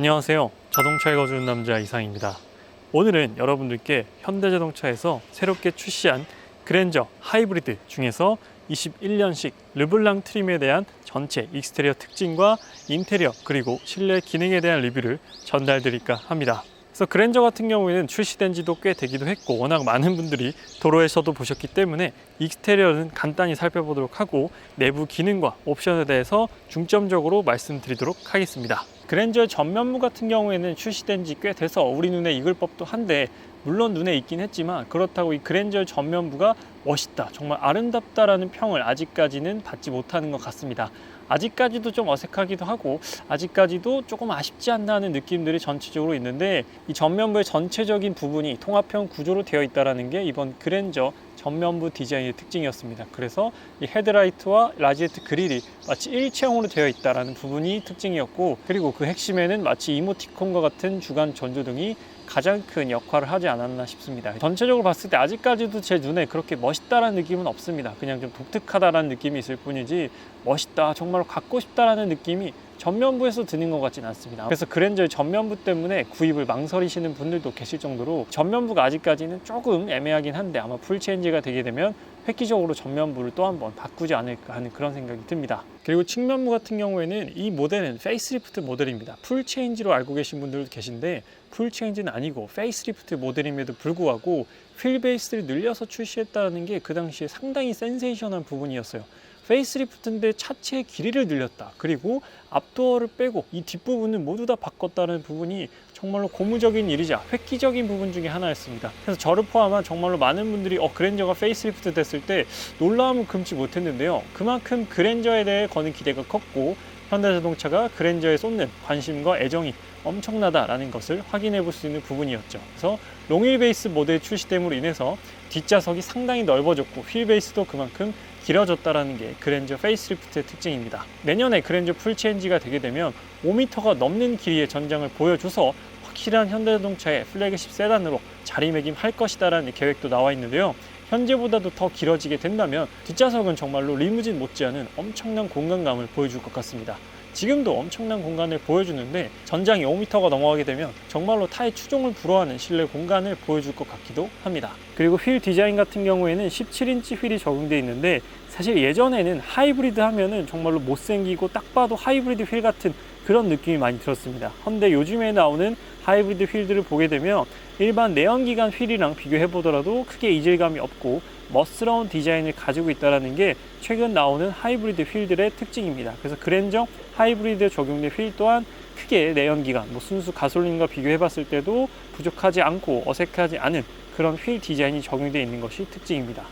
안녕하세요. 자동차에 거주는 남자 이상입니다. 오늘은 여러분들께 현대자동차에서 새롭게 출시한 그랜저 하이브리드 중에서 21년식 르블랑 트림에 대한 전체 익스테리어 특징과 인테리어 그리고 실내 기능에 대한 리뷰를 전달드릴까 합니다. 그래서 그랜저 같은 경우에는 출시된 지도 꽤 되기도 했고 워낙 많은 분들이 도로에서도 보셨기 때문에 익스테리어는 간단히 살펴보도록 하고 내부 기능과 옵션에 대해서 중점적으로 말씀드리도록 하겠습니다. 그랜저의 전면부 같은 경우에는 출시된 지 꽤 돼서 우리 눈에 익을 법도 한데 물론 눈에 익긴 했지만 그렇다고 이 그랜저의 전면부가 멋있다, 정말 아름답다라는 평을 아직까지는 받지 못하는 것 같습니다. 아직까지도 좀 어색하기도 하고 아직까지도 조금 아쉽지 않나 하는 느낌들이 전체적으로 있는데 이 전면부의 전체적인 부분이 통합형 구조로 되어 있다는 게 이번 그랜저 전면부 디자인의 특징이었습니다. 그래서 이 헤드라이트와 라지에트 그릴이 마치 일체형으로 되어 있다는 부분이 특징이었고, 그리고 그 핵심에는 마치 이모티콘과 같은 주간 전조등이 가장 큰 역할을 하지 않았나 싶습니다. 전체적으로 봤을 때 아직까지도 제 눈에 그렇게 멋있다라는 느낌은 없습니다. 그냥 좀 독특하다라는 느낌이 있을 뿐이지 멋있다, 정말로 갖고 싶다라는 느낌이 전면부에서 드는 것 같진 않습니다. 그래서 그랜저의 전면부 때문에 구입을 망설이시는 분들도 계실 정도로 전면부가 아직까지는 조금 애매하긴 한데 아마 풀체인지가 되게 되면 획기적으로 전면부를 또 한번 바꾸지 않을까 하는 그런 생각이 듭니다. 그리고 측면부 같은 경우에는 이 모델은 페이스리프트 모델입니다. 풀체인지로 알고 계신 분들도 계신데 풀체인지는 아니고 페이스리프트 모델임에도 불구하고 휠베이스를 늘려서 출시했다는 게 그 당시에 상당히 센세이션한 부분이었어요. 페이스리프트인데 차체의 길이를 늘렸다, 그리고 앞도어를 빼고 이 뒷부분은 모두 다 바꿨다는 부분이 정말로 고무적인 일이자 획기적인 부분 중에 하나였습니다. 그래서 저를 포함한 정말로 많은 분들이 그랜저가 페이스리프트 됐을 때 놀라움을 금치 못했는데요, 그만큼 그랜저에 대해 거는 기대가 컸고 현대자동차가 그랜저에 쏟는 관심과 애정이 엄청나다라는 것을 확인해 볼 수 있는 부분이었죠. 그래서 롱휠 베이스 모델 출시됨으로 인해서 뒷좌석이 상당히 넓어졌고 휠 베이스도 그만큼 길어졌다는 게 그랜저 페이스리프트의 특징입니다. 내년에 그랜저 풀체인지가 되게 되면 5m가 넘는 길이의 전장을 보여줘서 확실한 현대자동차의 플래그십 세단으로 자리매김할 것이다라는 계획도 나와 있는데요. 현재보다도 더 길어지게 된다면 뒷좌석은 정말로 리무진 못지않은 엄청난 공간감을 보여줄 것 같습니다. 지금도 엄청난 공간을 보여주는데 전장이 5m가 넘어가게 되면 정말로 타의 추종을 불허하는 실내 공간을 보여줄 것 같기도 합니다. 그리고 휠 디자인 같은 경우에는 17인치 휠이 적용되어 있는데 사실 예전에는 하이브리드 하면은 정말로 못생기고 딱 봐도 하이브리드 휠 같은 그런 느낌이 많이 들었습니다. 근데 요즘에 나오는 하이브리드 휠들을 보게 되면 일반 내연기관 휠이랑 비교해 보더라도 크게 이질감이 없고 멋스러운 디자인을 가지고 있다는 게 최근 나오는 하이브리드 휠들의 특징입니다. 그래서 그랜저 하이브리드에 적용된 휠 또한 크게 내연기관, 순수 가솔린과 비교해 봤을 때도 부족하지 않고 어색하지 않은 그런 휠 디자인이 적용되어 있는 것이 특징입니다.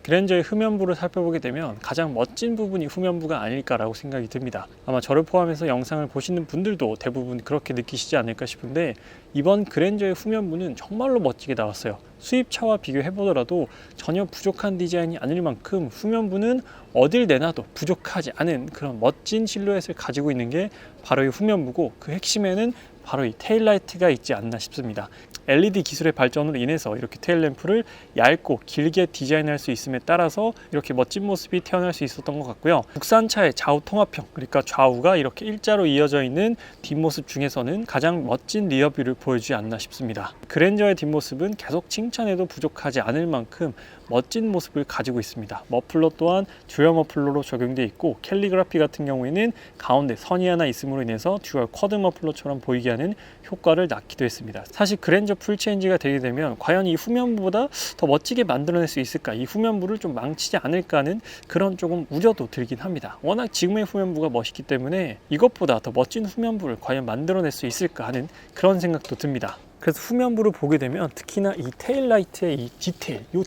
그랜저의 후면부를 살펴보게 되면 가장 멋진 부분이 후면부가 아닐까라고 생각이 듭니다. 아마 저를 포함해서 영상을 보시는 분들도 대부분 그렇게 느끼시지 않을까 싶은데 이번 그랜저의 후면부는 정말로 멋지게 나왔어요. 수입차와 비교해보더라도 전혀 부족한 디자인이 아닐 만큼 후면부는 어딜 내놔도 부족하지 않은 그런 멋진 실루엣을 가지고 있는 게 바로 이 후면부고 그 핵심에는 바로 이 테일라이트가 있지 않나 싶습니다. LED 기술의 발전으로 인해서 이렇게 테일램프를 얇고 길게 디자인할 수 있음에 따라서 이렇게 멋진 모습이 태어날 수 있었던 것 같고요. 국산차의 좌우 통합형, 그러니까 좌우가 이렇게 일자로 이어져 있는 뒷모습 중에서는 가장 멋진 리어뷰를 보여주지 않나 싶습니다. 그랜저의 뒷모습은 계속 칭찬해도 부족하지 않을 만큼 멋진 모습을 가지고 있습니다. 머플러 또한 듀얼 머플러로 적용되어 있고 캘리그라피 같은 경우에는 가운데 선이 하나 있음으로 인해서 듀얼 쿼드 머플러처럼 보이게 하는 효과를 낳기도 했습니다. 사실 그랜저 풀체인지가 되게 되면 과연 이 후면부보다 더 멋지게 만들어낼 수 있을까, 이 후면부를 좀 망치지 않을까 하는 그런 조금 우려도 들긴 합니다. 워낙 지금의 후면부가 멋있기 때문에 이것보다 더 멋진 후면부를 과연 만들어낼 수 있을까 하는 그런 생각도 듭니다. 그래서 후면부를 보게 되면 특히나 이 테일라이트의 이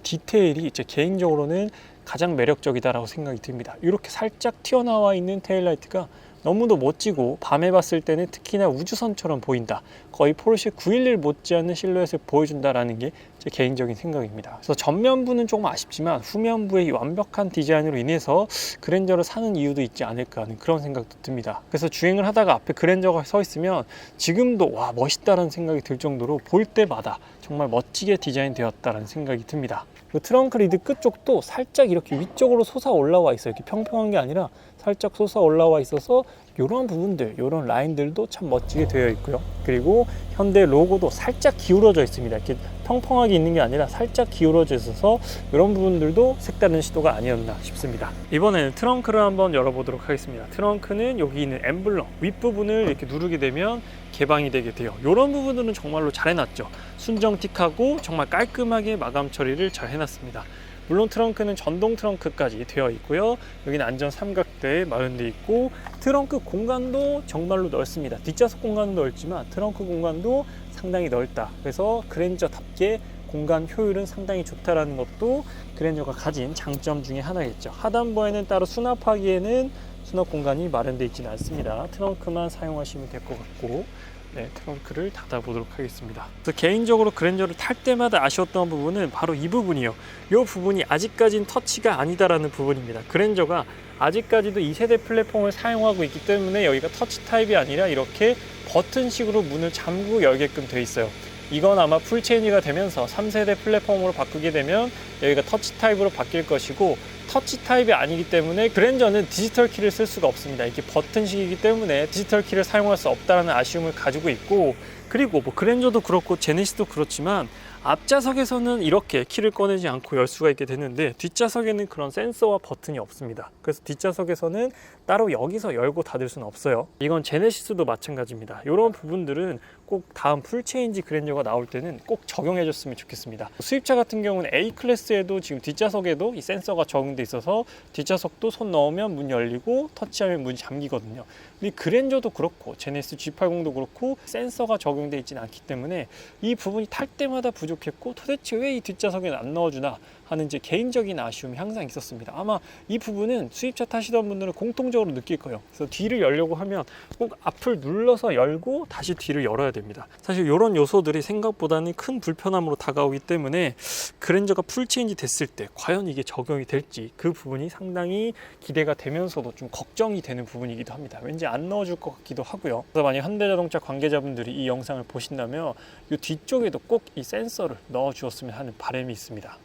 디테일이 제 개인적으로는 가장 매력적이다라고 생각이 듭니다. 이렇게 살짝 튀어나와 있는 테일라이트가 너무도 멋지고 밤에 봤을 때는 특히나 우주선처럼 보인다, 거의 포르쉐 911 못지않는 실루엣을 보여준다라는 게 제 개인적인 생각입니다. 그래서 전면부는 조금 아쉽지만 후면부의 이 완벽한 디자인으로 인해서 그랜저를 사는 이유도 있지 않을까 하는 그런 생각도 듭니다. 그래서 주행을 하다가 앞에 그랜저가 서 있으면 지금도 와 멋있다라는 생각이 들 정도로 볼 때마다 정말 멋지게 디자인되었다는 생각이 듭니다. 그 트렁크 리드 끝쪽도 살짝 이렇게 위쪽으로 솟아 올라와 있어요. 이렇게 평평한 게 아니라 살짝 솟아 올라와 있어서 이런 부분들, 이런 라인들도 참 멋지게 되어 있고요. 그리고 현대 로고도 살짝 기울어져 있습니다. 이렇게 펑펑하게 있는 게 아니라 살짝 기울어져 있어서 이런 부분들도 색다른 시도가 아니었나 싶습니다. 이번에는 트렁크를 한번 열어보도록 하겠습니다. 트렁크는 여기 있는 엠블럼 윗부분을 이렇게 누르게 되면 개방이 되게 돼요. 이런 부분들은 정말로 잘 해놨죠. 순정틱하고 정말 깔끔하게 마감 처리를 잘 해놨습니다. 물론 트렁크는 전동 트렁크까지 되어 있고요. 여기는 안전 삼각대에 마련되어 있고, 트렁크 공간도 정말로 넓습니다. 뒷좌석 공간은 넓지만 트렁크 공간도 상당히 넓다. 그래서 그랜저답게 공간 효율은 상당히 좋다라는 것도 그랜저가 가진 장점 중에 하나겠죠. 하단부에는 따로 수납하기에는 수납 공간이 마련되어 있지는 않습니다. 트렁크만 사용하시면 될 것 같고, 네, 트렁크를 닫아보도록 하겠습니다. 그래서 개인적으로 그랜저를 탈 때마다 아쉬웠던 부분은 바로 이 부분이요. 이 부분이 아직까지는 터치가 아니다라는 부분입니다. 그랜저가 아직까지도 2세대 플랫폼을 사용하고 있기 때문에 여기가 터치 타입이 아니라 이렇게 버튼식으로 문을 잠그고 열게끔 되어 있어요. 이건 아마 풀체인지가 되면서 3세대 플랫폼으로 바꾸게 되면 여기가 터치 타입으로 바뀔 것이고, 터치 타입이 아니기 때문에 그랜저는 디지털 키를 쓸 수가 없습니다. 이게 버튼식이기 때문에 디지털 키를 사용할 수 없다는 아쉬움을 가지고 있고, 그리고 뭐 그랜저도 그렇고 제네시스도 그렇지만 앞좌석에서는 이렇게 키를 꺼내지 않고 열 수가 있게 되는데 뒷좌석에는 그런 센서와 버튼이 없습니다. 그래서 뒷좌석에서는 따로 여기서 열고 닫을 수는 없어요. 이건 제네시스도 마찬가지입니다. 이런 부분들은 꼭 다음 풀체인지 그랜저가 나올 때는 꼭 적용해 줬으면 좋겠습니다. 수입차 같은 경우는 A클래스에도 지금 뒷좌석에도 이 센서가 적용돼 있어서 뒷좌석도 손 넣으면 문 열리고 터치하면 문이 잠기거든요. 근데 그랜저도 그렇고 제네시스 G80도 그렇고 센서가 적용돼 있지는 않기 때문에 이 부분이 탈 때마다 부족했고, 도대체 왜 이 뒷좌석에는 안 넣어주나 하는 제 개인적인 아쉬움이 항상 있었습니다. 아마 이 부분은 수입차 타시던 분들은 공통적으로 느낄 거예요. 그래서 뒤를 열려고 하면 꼭 앞을 눌러서 열고 다시 뒤를 열어야 됩니다. 사실 이런 요소들이 생각보다는 큰 불편함으로 다가오기 때문에 그랜저가 풀체인지 됐을 때 과연 이게 적용이 될지 그 부분이 상당히 기대가 되면서도 좀 걱정이 되는 부분이기도 합니다. 왠지 안 넣어줄 것 같기도 하고요. 그래서 만약 현대자동차 관계자분들이 이 영상을 보신다면 이 뒤쪽에도 꼭 이 센서를 넣어 주었으면 하는 바람이 있습니다.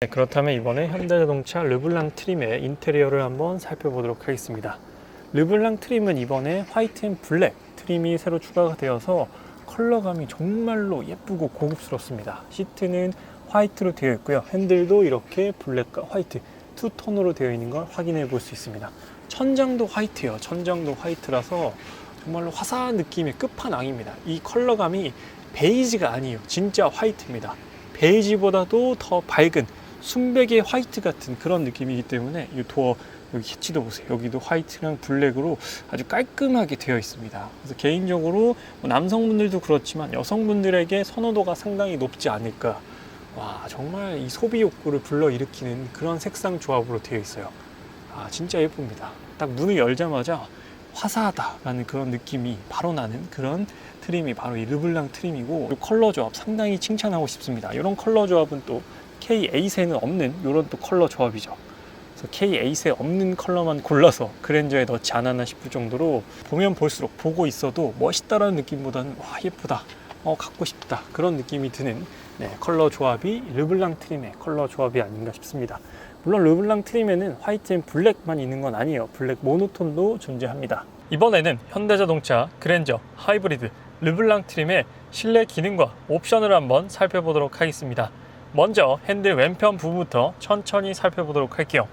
네, 그렇다면 이번에 현대자동차 르블랑 트림의 인테리어를 한번 살펴보도록 하겠습니다. 르블랑 트림은 이번에 화이트 앤 블랙 트림이 새로 추가가 되어서 컬러감이 정말로 예쁘고 고급스럽습니다. 시트는 화이트로 되어 있고요. 핸들도 이렇게 블랙과 화이트 투톤으로 되어 있는 걸 확인해 볼 수 있습니다. 천장도 화이트예요. 천장도 화이트라서 정말로 화사한 느낌의 끝판왕입니다. 이 컬러감이 베이지가 아니에요. 진짜 화이트입니다. 베이지보다도 더 밝은 순백의 화이트 같은 그런 느낌이기 때문에 이 도어 여기 해치도 보세요. 여기도 화이트랑 블랙으로 아주 깔끔하게 되어 있습니다. 그래서 개인적으로 남성분들도 그렇지만 여성분들에게 선호도가 상당히 높지 않을까. 와, 정말 이 소비 욕구를 불러일으키는 그런 색상 조합으로 되어 있어요. 아, 진짜 예쁩니다. 딱 문을 열자마자 화사하다라는 그런 느낌이 바로 나는 그런 트림이 바로 이 르블랑 트림이고, 이 컬러 조합 상당히 칭찬하고 싶습니다. 이런 컬러 조합은 또 K8에는 없는 이런 또 컬러 조합이죠. 그래서 K8에 없는 컬러만 골라서 그랜저에 넣지 않았나 싶을 정도로 보면 볼수록 보고 있어도 멋있다라는 느낌보다는 와, 예쁘다, 갖고 싶다 그런 느낌이 드는 컬러 조합이 르블랑 트림의 컬러 조합이 아닌가 싶습니다. 물론 르블랑 트림에는 화이트 앤 블랙만 있는 건 아니에요. 블랙 모노톤도 존재합니다. 이번에는 현대자동차 그랜저 하이브리드 르블랑 트림의 실내 기능과 옵션을 한번 살펴보도록 하겠습니다. 먼저 핸들 왼편 부분부터 천천히 살펴보도록 할게요.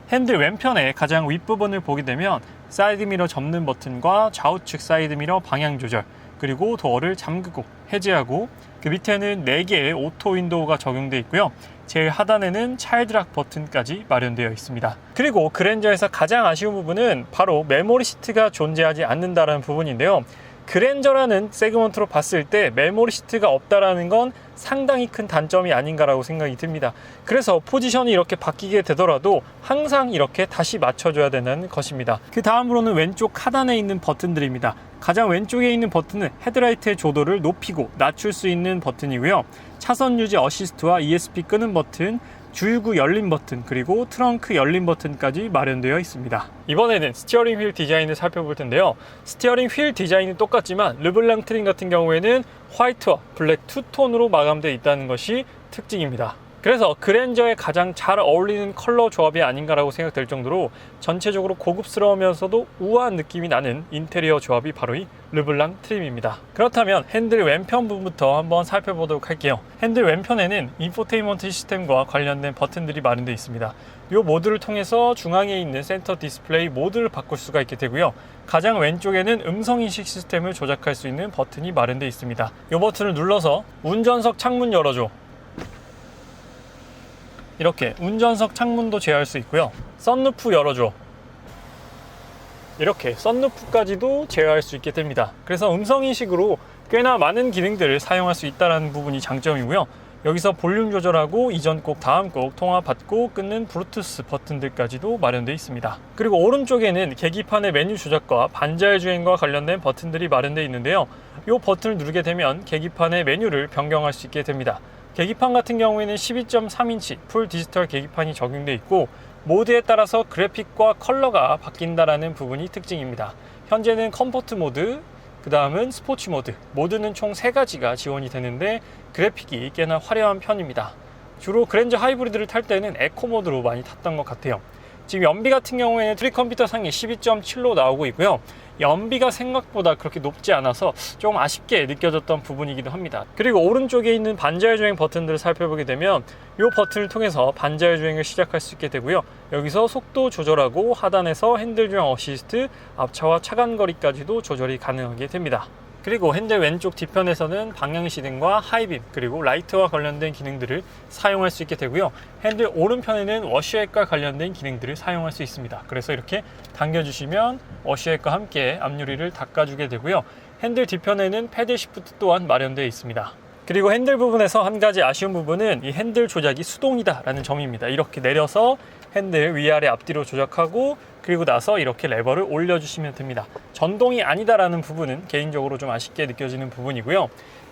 핸들 왼편의 가장 윗부분을 보게 되면 사이드미러 접는 버튼과 좌우측 사이드미러 방향 조절, 그리고 도어를 잠그고 해제하고, 그 밑에는 4개의 오토 윈도우가 적용되어 있고요. 제일 하단에는 차일드락 버튼까지 마련되어 있습니다. 그리고 그랜저에서 가장 아쉬운 부분은 바로 메모리 시트가 존재하지 않는다는 부분인데요. 그랜저라는 세그먼트로 봤을 때 메모리 시트가 없다라는 건 상당히 큰 단점이 아닌가라고 생각이 듭니다. 그래서 포지션이 이렇게 바뀌게 되더라도 항상 이렇게 다시 맞춰줘야 되는 것입니다. 그 다음으로는 왼쪽 하단에 있는 버튼들입니다. 가장 왼쪽에 있는 버튼은 헤드라이트의 조도를 높이고 낮출 수 있는 버튼이고요. 차선 유지 어시스트와 ESP 끄는 버튼, 주유구 열림 버튼, 그리고 트렁크 열림 버튼까지 마련되어 있습니다. 이번에는 스티어링 휠 디자인을 살펴볼 텐데요. 스티어링 휠 디자인은 똑같지만 르블랑 트림 같은 경우에는 화이트와 블랙 투톤으로 마감되어 있다는 것이 특징입니다. 그래서 그랜저에 가장 잘 어울리는 컬러 조합이 아닌가라고 생각될 정도로 전체적으로 고급스러우면서도 우아한 느낌이 나는 인테리어 조합이 바로 이 르블랑 트림입니다. 그렇다면 핸들 왼편 부분부터 한번 살펴보도록 할게요. 핸들 왼편에는 인포테인먼트 시스템과 관련된 버튼들이 마련되어 있습니다. 이 모드를 통해서 중앙에 있는 센터 디스플레이 모드를 바꿀 수가 있게 되고요. 가장 왼쪽에는 음성인식 시스템을 조작할 수 있는 버튼이 마련되어 있습니다. 이 버튼을 눌러서 운전석 창문 열어줘, 이렇게 운전석 창문도 제어할 수 있고요. 썬루프 열어줘, 이렇게 썬루프까지도 제어할 수 있게 됩니다. 그래서 음성인식으로 꽤나 많은 기능들을 사용할 수 있다는 부분이 장점이고요. 여기서 볼륨 조절하고 이전 곡, 다음 곡, 통화 받고 끊는 블루투스 버튼들까지도 마련되어 있습니다. 그리고 오른쪽에는 계기판의 메뉴 조작과 반자율 주행과 관련된 버튼들이 마련되어 있는데요. 이 버튼을 누르게 되면 계기판의 메뉴를 변경할 수 있게 됩니다. 계기판 같은 경우에는 12.3인치 풀 디지털 계기판이 적용되어 있고 모드에 따라서 그래픽과 컬러가 바뀐다는 부분이 특징입니다. 현재는 컴포트 모드, 그 다음은 스포츠 모드, 모드는 총 3가지가 지원이 되는데 그래픽이 꽤나 화려한 편입니다. 주로 그랜저 하이브리드를 탈 때는 에코 모드로 많이 탔던 것 같아요. 지금 연비 같은 경우에는 트리컴퓨터 상에 12.7로 나오고 있고요. 연비가 생각보다 그렇게 높지 않아서 조금 아쉽게 느껴졌던 부분이기도 합니다. 그리고 오른쪽에 있는 반자율 주행 버튼들을 살펴보게 되면 이 버튼을 통해서 반자율 주행을 시작할 수 있게 되고요. 여기서 속도 조절하고 하단에서 핸들 주행 어시스트, 앞차와 차간거리까지도 조절이 가능하게 됩니다. 그리고 핸들 왼쪽 뒤편에서는 방향시등과 하이빔 그리고 라이트와 관련된 기능들을 사용할 수 있게 되고요. 핸들 오른편에는 워시액과 관련된 기능들을 사용할 수 있습니다. 그래서 이렇게 당겨주시면 워시액과 함께 앞유리를 닦아주게 되고요. 핸들 뒤편에는 패들 시프트 또한 마련되어 있습니다. 그리고 핸들 부분에서 한 가지 아쉬운 부분은 이 핸들 조작이 수동이다 라는 점입니다. 이렇게 내려서 핸들 위아래 앞뒤로 조작하고 그리고 나서 이렇게 레버를 올려주시면 됩니다. 전동이 아니다라는 부분은 개인적으로 좀 아쉽게 느껴지는 부분이고요.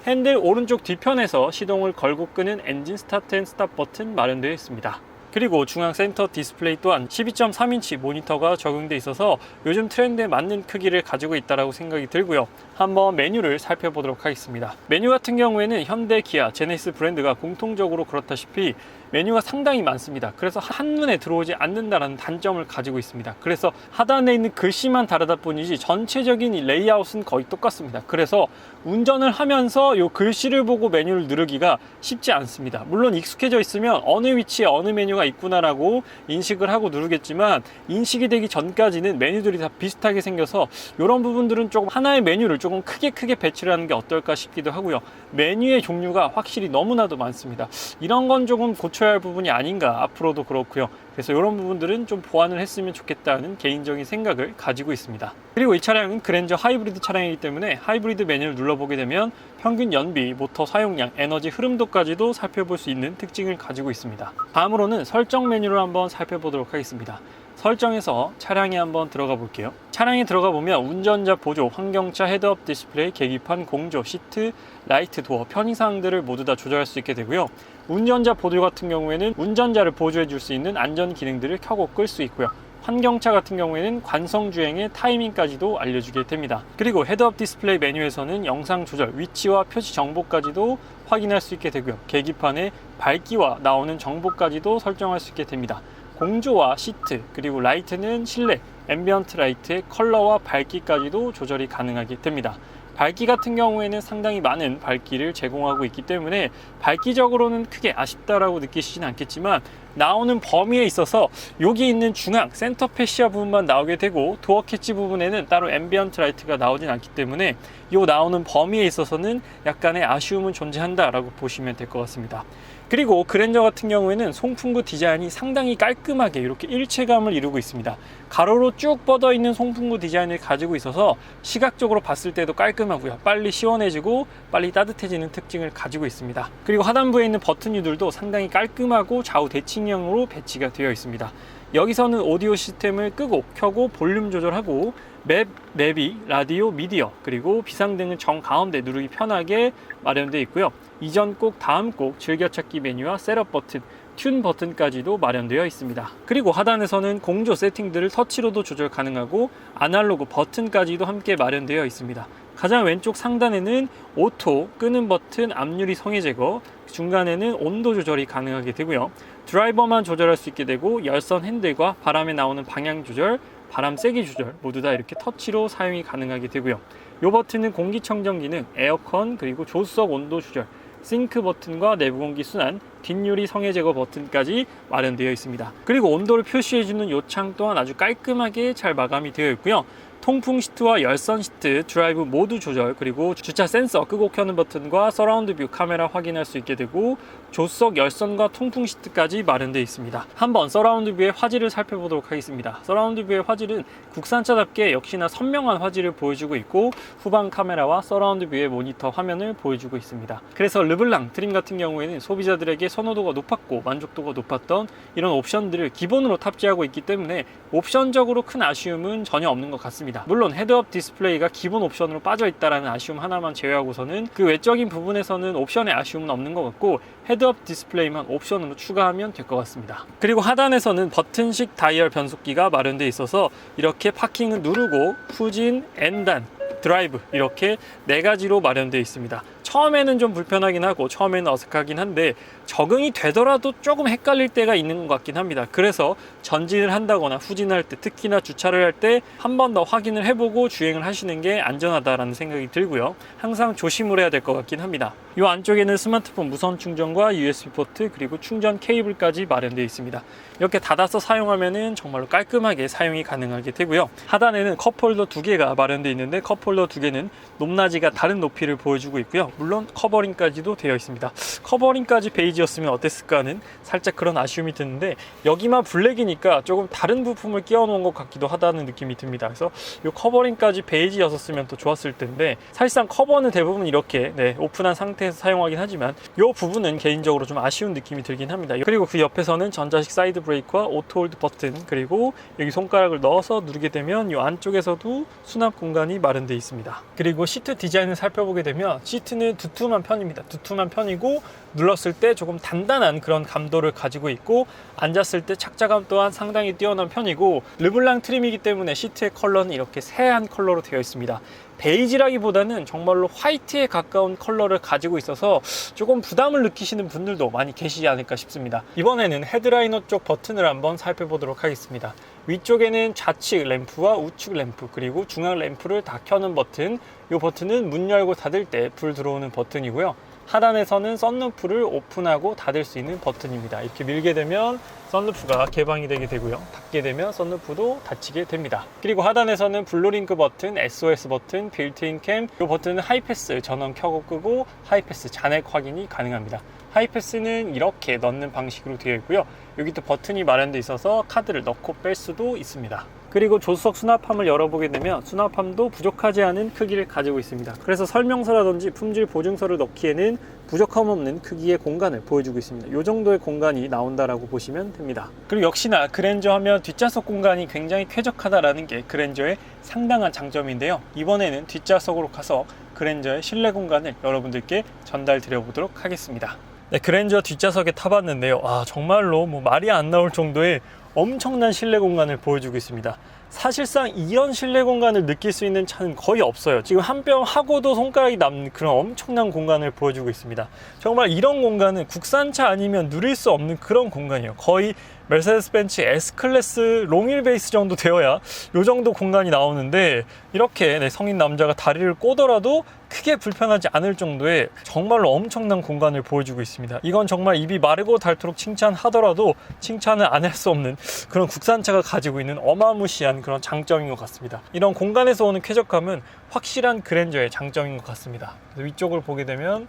핸들 오른쪽 뒤편에서 시동을 걸고 끄는 엔진 스타트 앤 스탑 버튼 마련되어 있습니다. 그리고 중앙 센터 디스플레이 또한 12.3인치 모니터가 적용되어 있어서 요즘 트렌드에 맞는 크기를 가지고 있다고 생각이 들고요. 한번 메뉴를 살펴보도록 하겠습니다. 메뉴 같은 경우에는 현대, 기아, 제네시스 브랜드가 공통적으로 그렇다시피 메뉴가 상당히 많습니다. 그래서 한눈에 들어오지 않는다는 단점을 가지고 있습니다. 그래서 하단에 있는 글씨만 다르다 뿐이지 전체적인 이 레이아웃은 거의 똑같습니다. 그래서 운전을 하면서 이 글씨를 보고 메뉴를 누르기가 쉽지 않습니다. 물론 익숙해져 있으면 어느 위치에 어느 메뉴가 있구나라고 인식을 하고 누르겠지만 인식이 되기 전까지는 메뉴들이 다 비슷하게 생겨서 이런 부분들은 조금 하나의 메뉴를 조금 크게 배치를 하는 게 어떨까 싶기도 하고요. 메뉴의 종류가 확실히 너무나도 많습니다. 이런 건 조금 고쳐야 할 부분이 아닌가, 앞으로도 그렇고요. 그래서 이런 부분들은 좀 보완을 했으면 좋겠다는 개인적인 생각을 가지고 있습니다. 그리고 이 차량은 그랜저 하이브리드 차량이기 때문에 하이브리드 메뉴를 눌러보게 되면 평균 연비, 모터 사용량, 에너지 흐름도까지도 살펴볼 수 있는 특징을 가지고 있습니다. 다음으로는 설정 메뉴를 한번 살펴보도록 하겠습니다. 설정에서 차량에 한번 들어가 볼게요. 차량에 들어가 보면 운전자 보조, 환경차 헤드업 디스플레이, 계기판, 공조, 시트, 라이트, 도어, 편의사항들을 모두 다 조절할 수 있게 되고요. 운전자 보조 같은 경우에는 운전자를 보조해 줄 수 있는 안전 기능들을 켜고 끌 수 있고요. 환경차 같은 경우에는 관성주행의 타이밍까지도 알려주게 됩니다. 그리고 헤드업 디스플레이 메뉴에서는 영상 조절, 위치와 표시 정보까지도 확인할 수 있게 되고요. 계기판에 밝기와 나오는 정보까지도 설정할 수 있게 됩니다. 공조와 시트, 그리고 라이트는 실내, 앰비언트 라이트의 컬러와 밝기까지도 조절이 가능하게 됩니다. 밝기 같은 경우에는 상당히 많은 밝기를 제공하고 있기 때문에 밝기적으로는 크게 아쉽다라고 느끼시진 않겠지만 나오는 범위에 있어서 여기 있는 중앙 센터 패시아 부분만 나오게 되고 도어 캐치 부분에는 따로 앰비언트 라이트가 나오진 않기 때문에 이 나오는 범위에 있어서는 약간의 아쉬움은 존재한다라고 보시면 될 것 같습니다. 그리고 그랜저 같은 경우에는 송풍구 디자인이 상당히 깔끔하게 이렇게 일체감을 이루고 있습니다. 가로로 쭉 뻗어 있는 송풍구 디자인을 가지고 있어서 시각적으로 봤을 때도 깔끔하고요. 빨리 시원해지고 빨리 따뜻해지는 특징을 가지고 있습니다. 그리고 하단부에 있는 버튼유들도 상당히 깔끔하고 좌우 대칭형으로 배치가 되어 있습니다. 여기서는 오디오 시스템을 끄고 켜고 볼륨 조절하고 맵, 내비, 라디오, 미디어 그리고 비상등은 정가운데 누르기 편하게 마련되어 있고요. 이전 곡, 다음 곡, 즐겨찾기 메뉴와 셋업 버튼, 튠 버튼까지도 마련되어 있습니다. 그리고 하단에서는 공조 세팅들을 터치로도 조절 가능하고 아날로그 버튼까지도 함께 마련되어 있습니다. 가장 왼쪽 상단에는 오토 끄는 버튼, 앞유리 성해 제거, 중간에는 온도 조절이 가능하게 되고요. 드라이버만 조절할 수 있게 되고 열선 핸들과 바람에 나오는 방향 조절, 바람 세기 조절 모두 다 이렇게 터치로 사용이 가능하게 되고요. 이 버튼은 공기청정 기능, 에어컨, 그리고 조수석 온도 조절, 싱크 버튼과 내부 공기 순환, 뒷유리 성해 제거 버튼까지 마련되어 있습니다. 그리고 온도를 표시해주는 이 창 또한 아주 깔끔하게 잘 마감이 되어 있고요. 통풍 시트와 열선 시트, 드라이브 모드 조절, 그리고 주차 센서 끄고 켜는 버튼과 서라운드 뷰 카메라 확인할 수 있게 되고 조수석 열선과 통풍 시트까지 마련되어 있습니다. 한번 서라운드 뷰의 화질을 살펴보도록 하겠습니다. 서라운드 뷰의 화질은 국산차답게 역시나 선명한 화질을 보여주고 있고 후방 카메라와 서라운드 뷰의 모니터 화면을 보여주고 있습니다. 그래서 르블랑 트림 같은 경우에는 소비자들에게 선호도가 높았고 만족도가 높았던 이런 옵션들을 기본으로 탑재하고 있기 때문에 옵션적으로 큰 아쉬움은 전혀 없는 것 같습니다. 물론 헤드업 디스플레이가 기본 옵션으로 빠져 있다라는 아쉬움 하나만 제외하고서는 그 외적인 부분에서는 옵션의 아쉬움은 없는 것 같고 헤드업 디스플레이만 옵션으로 추가하면 될 것 같습니다. 그리고 하단에서는 버튼식 다이얼 변속기가 마련되어 있어서 이렇게 파킹은 누르고 후진, N단, 드라이브 이렇게 4가지로 마련되어 있습니다. 처음에는 좀 불편하긴 하고 처음에는 어색하긴 한데 적응이 되더라도 조금 헷갈릴 때가 있는 것 같긴 합니다. 그래서 전진을 한다거나 후진할 때, 특히나 주차를 할 때 한 번 더 확인을 해보고 주행을 하시는 게 안전하다라는 생각이 들고요. 항상 조심을 해야 될 것 같긴 합니다. 이 안쪽에는 스마트폰 무선 충전과 USB 포트 그리고 충전 케이블까지 마련되어 있습니다. 이렇게 닫아서 사용하면은 정말로 깔끔하게 사용이 가능하게 되고요. 하단에는 컵홀더 2개가 마련되어 있는데 컵홀더 2개는 높낮이가 다른 높이를 보여주고 있고요. 물론 커버링까지도 되어 있습니다. 커버링까지 베이지였으면 어땠을까 하는 살짝 그런 아쉬움이 드는데 여기만 블랙이니까 조금 다른 부품을 끼워 놓은 것 같기도 하다는 느낌이 듭니다. 그래서 이 커버링까지 베이지였었으면 더 좋았을 텐데 사실상 커버는 대부분 이렇게 오픈한 상태에서 사용하긴 하지만 이 부분은 개인적으로 좀 아쉬운 느낌이 들긴 합니다. 그리고 그 옆에서는 전자식 사이드 브레이크와 오토 홀드 버튼, 그리고 여기 손가락을 넣어서 누르게 되면 이 안쪽에서도 수납 공간이 마련되어 있습니다. 그리고 시트 디자인을 살펴보게 되면 시트는 두툼한 편입니다. 두툼한 편이고 눌렀을 때 조금 단단한 그런 감도를 가지고 있고 앉았을 때 착자감 또한 상당히 뛰어난 편이고 르블랑 트림이기 때문에 시트의 컬러는 이렇게 새한 컬러로 되어 있습니다. 베이지라기보다는 정말로 화이트에 가까운 컬러를 가지고 있어서 조금 부담을 느끼시는 분들도 많이 계시지 않을까 싶습니다. 이번에는 헤드라이너 쪽 버튼을 한번 살펴보도록 하겠습니다. 위쪽에는 좌측 램프와 우측 램프 그리고 중앙 램프를 다 켜는 버튼, 이 버튼은 문 열고 닫을 때 불 들어오는 버튼이고요. 하단에서는 썬루프를 오픈하고 닫을 수 있는 버튼입니다. 이렇게 밀게 되면 썬루프가 개방이 되게 되고요. 닫게 되면 썬루프도 닫히게 됩니다. 그리고 하단에서는 블루링크 버튼, SOS 버튼, 빌트인 캠, 이 버튼은 하이패스 전원 켜고 끄고 하이패스 잔액 확인이 가능합니다. 하이패스는 이렇게 넣는 방식으로 되어 있고요. 여기 또 버튼이 마련되어 있어서 카드를 넣고 뺄 수도 있습니다. 그리고 조수석 수납함을 열어보게 되면 수납함도 부족하지 않은 크기를 가지고 있습니다. 그래서 설명서라든지 품질 보증서를 넣기에는 부족함 없는 크기의 공간을 보여주고 있습니다. 이 정도의 공간이 나온다라고 보시면 됩니다. 그리고 역시나 그랜저 하면 뒷좌석 공간이 굉장히 쾌적하다라는 게 그랜저의 상당한 장점인데요. 이번에는 뒷좌석으로 가서 그랜저의 실내 공간을 여러분들께 전달 드려보도록 하겠습니다. 네, 그랜저 뒷좌석에 타봤는데요. 정말로 말이 안 나올 정도의 엄청난 실내 공간을 보여주고 있습니다. 사실상 이런 실내 공간을 느낄 수 있는 차는 거의 없어요. 지금 한 뼘 하고도 손가락이 남는 그런 엄청난 공간을 보여주고 있습니다. 정말 이런 공간은 국산차 아니면 누릴 수 없는 그런 공간이에요. 거의 메르세데스 벤츠 S클래스 롱휠 베이스 정도 되어야 이 정도 공간이 나오는데 이렇게 성인 남자가 다리를 꼬더라도 크게 불편하지 않을 정도의 정말로 엄청난 공간을 보여주고 있습니다. 이건 정말 입이 마르고 닳도록 칭찬하더라도 칭찬을 안 할 수 없는 그런 국산차가 가지고 있는 어마무시한 그런 장점인 것 같습니다. 이런 공간에서 오는 쾌적함은 확실한 그랜저의 장점인 것 같습니다. 위쪽을 보게 되면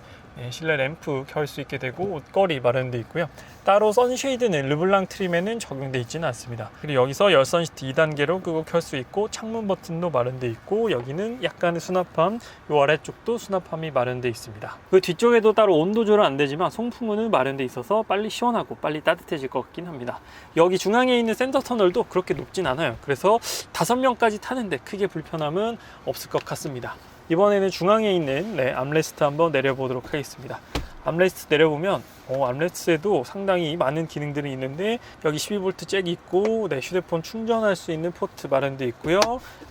실내 램프 켤 수 있게 되고 옷걸이 마련되어 있고요. 따로 선쉐이드는 르블랑 트림에는 적용되어 있지는 않습니다. 그리고 여기서 열선 시트 2단계로 끄고 켤 수 있고 창문 버튼도 마련되어 있고 여기는 약간의 수납함, 이 아래쪽도 수납함이 마련되어 있습니다. 그 뒤쪽에도 따로 온도 조절 안 되지만 송풍구는 마련되어 있어서 빨리 시원하고 빨리 따뜻해질 것 같긴 합니다. 여기 중앙에 있는 센터 터널도 그렇게 높진 않아요. 그래서 5명까지 타는데 크게 불편함은 없을 것 같습니다. 이번에는 중앙에 있는 암레스트 한번 내려보도록 하겠습니다. 암레스트 내려보면 암레스트에도 상당히 많은 기능들이 있는데 여기 12V 잭이 있고 휴대폰 충전할 수 있는 포트 마련되어 있고요.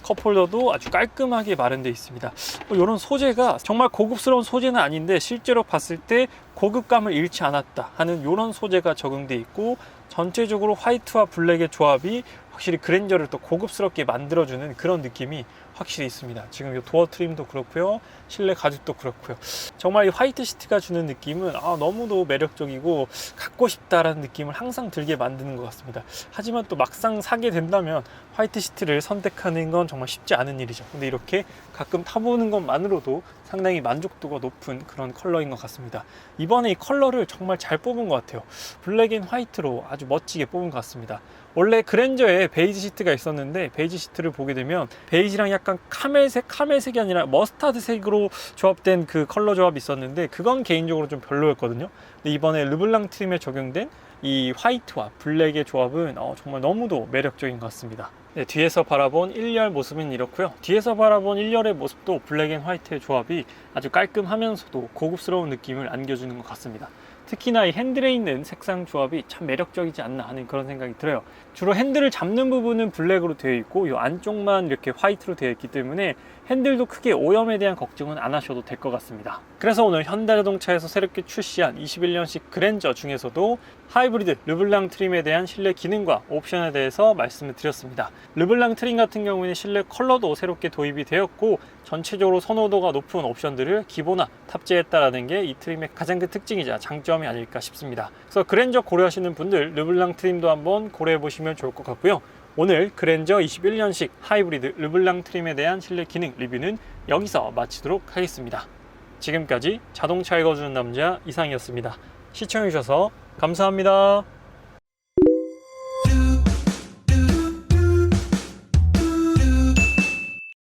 컵홀더도 아주 깔끔하게 마련되어 있습니다. 이런 소재가 정말 고급스러운 소재는 아닌데 실제로 봤을 때 고급감을 잃지 않았다 하는 이런 소재가 적용되어 있고, 전체적으로 화이트와 블랙의 조합이 확실히 그랜저를 또 고급스럽게 만들어주는 그런 느낌이 확실히 있습니다. 지금 이 도어 트림도 그렇고요, 실내 가죽도 그렇고요. 정말 이 화이트 시트가 주는 느낌은 너무도 매력적이고 갖고 싶다라는 느낌을 항상 들게 만드는 것 같습니다. 하지만 또 막상 사게 된다면 화이트 시트를 선택하는 건 정말 쉽지 않은 일이죠. 근데 이렇게 가끔 타보는 것만으로도 상당히 만족도가 높은 그런 컬러인 것 같습니다. 이번에 이 컬러를 정말 잘 뽑은 것 같아요. 블랙 앤 화이트로 아주 멋지게 뽑은 것 같습니다. 원래 그랜저에 베이지 시트가 있었는데 베이지 시트를 보게 되면 베이지랑 약간 카멜색이 아니라 머스타드색으로 조합된 그 컬러 조합이 있었는데 그건 개인적으로 좀 별로였거든요. 근데 이번에 르블랑 트림에 적용된 이 화이트와 블랙의 조합은 정말 너무도 매력적인 것 같습니다. 네, 뒤에서 바라본 1열 모습은 이렇고요. 뒤에서 바라본 1열의 모습도 블랙 앤 화이트의 조합이 아주 깔끔하면서도 고급스러운 느낌을 안겨주는 것 같습니다. 특히나 이 핸들에 있는 색상 조합이 참 매력적이지 않나 하는 그런 생각이 들어요. 주로 핸들을 잡는 부분은 블랙으로 되어 있고 이 안쪽만 이렇게 화이트로 되어 있기 때문에 핸들도 크게 오염에 대한 걱정은 안 하셔도 될 것 같습니다. 그래서 오늘 현대자동차에서 새롭게 출시한 21년식 그랜저 중에서도 하이브리드 르블랑 트림에 대한 실내 기능과 옵션에 대해서 말씀을 드렸습니다. 르블랑 트림 같은 경우에는 실내 컬러도 새롭게 도입이 되었고 전체적으로 선호도가 높은 옵션들을 기본화 탑재했다라는 게 이 트림의 가장 큰 특징이자 장점이 아닐까 싶습니다. 그래서 그랜저 고려하시는 분들 르블랑 트림도 한번 고려해 보시면 좋을 것 같고요. 오늘 그랜저 21년식 하이브리드 르블랑 트림에 대한 실내 기능 리뷰는 여기서 마치도록 하겠습니다. 지금까지 자동차 읽어주는 남자 이상이었습니다. 시청해주셔서 감사합니다.